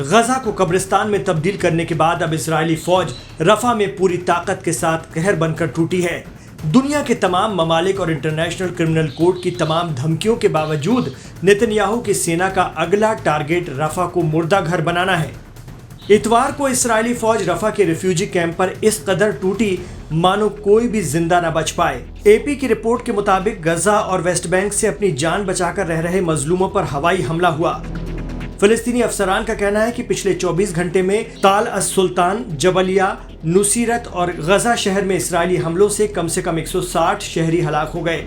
गजा को कब्रिस्तान में तब्दील करने के बाद अब इजरायली फौज रफा में पूरी ताकत के साथ कहर बनकर टूटी है। दुनिया के तमाम ममालिक और इंटरनेशनल क्रिमिनल कोर्ट की तमाम धमकियों के बावजूद नेतन्याहू की सेना का अगला टारगेट रफा को मुर्दा घर बनाना है। इतवार को इस्राएली फौज रफा के रिफ्यूजी कैंप पर इस कदर टूटी मानो कोई भी जिंदा न बच पाए। एपी की रिपोर्ट के मुताबिक गजा और वेस्ट बैंक से अपनी जान बचाकर रह रहे मजलूमों पर हवाई हमला हुआ। फिलिस्तीनी अफसरान का कहना है कि पिछले 24 घंटे में ताल अस-सुल्तान, जबलिया, नुसीरत और गजा शहर में इस्राएली हमलों से कम 160 शहरी हलाक हो गए।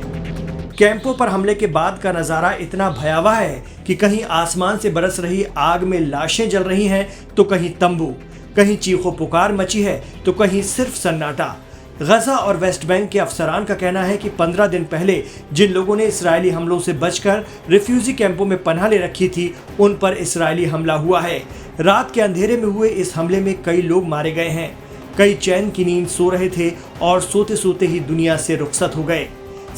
कैंपों पर हमले के बाद का नज़ारा इतना भयावह है कि कहीं आसमान से बरस रही आग में लाशें जल रही हैं तो कहीं तंबू, कहीं चीखों पुकार मची है तो कहीं सिर्फ सन्नाटा। गजा और वेस्ट बैंक के अफसरान का कहना है कि 15 दिन पहले जिन लोगों ने इस्राएली हमलों से बचकर रिफ्यूजी कैंपों में पनाह ले रखी थी उन पर इस्राएली हमला हुआ है। रात के अंधेरे में हुए इस हमले में कई लोग मारे गए हैं। कई चैन की नींद सो रहे थे और सोते सोते ही दुनिया से रुखसत हो गए।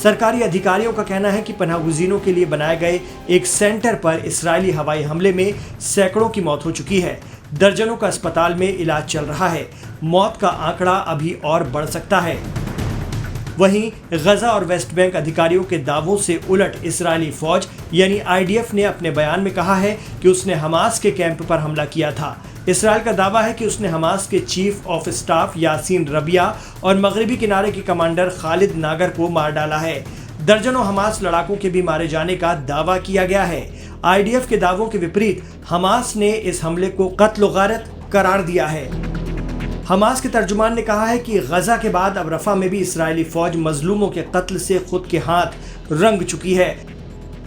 सरकारी अधिकारियों का कहना है कि पनाहगुज़ीनों के लिए बनाए गए एक सेंटर पर इस्राएली हवाई हमले में सैकड़ों की मौत हो चुकी है। दर्जनों का अस्पताल में इलाज चल रहा है। मौत का आंकड़ा अभी और बढ़ सकता है। वहीं गजा और वेस्ट बैंक अधिकारियों के दावों से उलट इस्राएली फौज यानी आईडीएफ ने अपने बयान में कहा है कि उसने हमास के कैंप पर हमला किया था। इसराइल का दावा है कि उसने हमास के chief of staff Yasin Rabia और मगरबी किनारे के कमांडर खालिद नागर को मार डाला है। दर्जनों हमास लड़ाकों के भी मारे जाने का दावा किया गया है। आईडीएफ के दावों के विपरीत हमास ने इस हमले को कत्ल-ओ-गारत करार दिया है। हमास के तर्जुमान ने कहा है कि गजा के बाद अब रफा में भी इस्राएली फौज मजलूमों के कत्ल से खुद के हाथ रंग चुकी है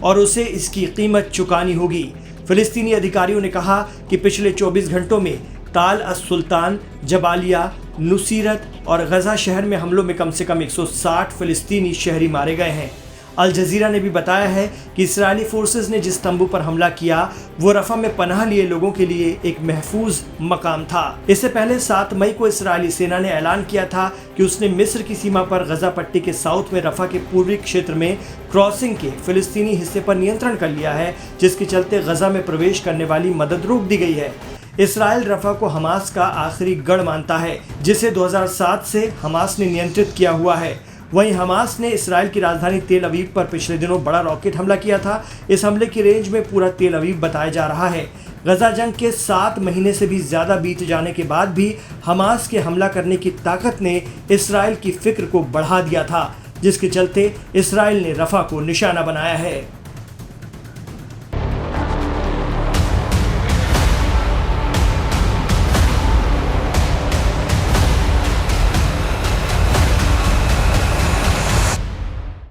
और उसे इसकी कीमत चुकानी होगी। फिलिस्तीनी अधिकारियों ने कहा कि पिछले 24 घंटों में ताल अस-सुल्तान, जबालिया, नुसीरत और गजा शहर में हमलों में कम से कम 160 फिलिस्तीनी शहरी मारे गए हैं। अल जजीरा ने भी बताया है कि इस्राएली फोर्सेस ने जिस तंबू पर हमला किया वो रफा में पनाह लिए लोगों के लिए एक महफूज मकाम था। इससे पहले 7 मई को इस्राएली सेना ने ऐलान किया था कि उसने मिस्र की सीमा पर गजा पट्टी के साउथ में रफा के पूर्वी क्षेत्र में क्रॉसिंग के फिलिस्तीनी हिस्से पर नियंत्रण कर लिया है, जिसके चलते गजा में प्रवेश करने वाली मदद रोक दी गई है। इसराइल रफा को हमास का आखिरी गढ़ मानता है, जिसे 2007 से हमास ने नियंत्रित किया हुआ है। वहीं हमास ने इसराइल की राजधानी तेल अवीव पर पिछले दिनों बड़ा रॉकेट हमला किया था। इस हमले की रेंज में पूरा तेल अवीव बताया जा रहा है। गजा जंग के 7 महीने से भी ज़्यादा बीत जाने के बाद भी हमास के हमला करने की ताकत ने इसराइल की फिक्र को बढ़ा दिया था, जिसके चलते इसराइल ने रफा को निशाना बनाया है।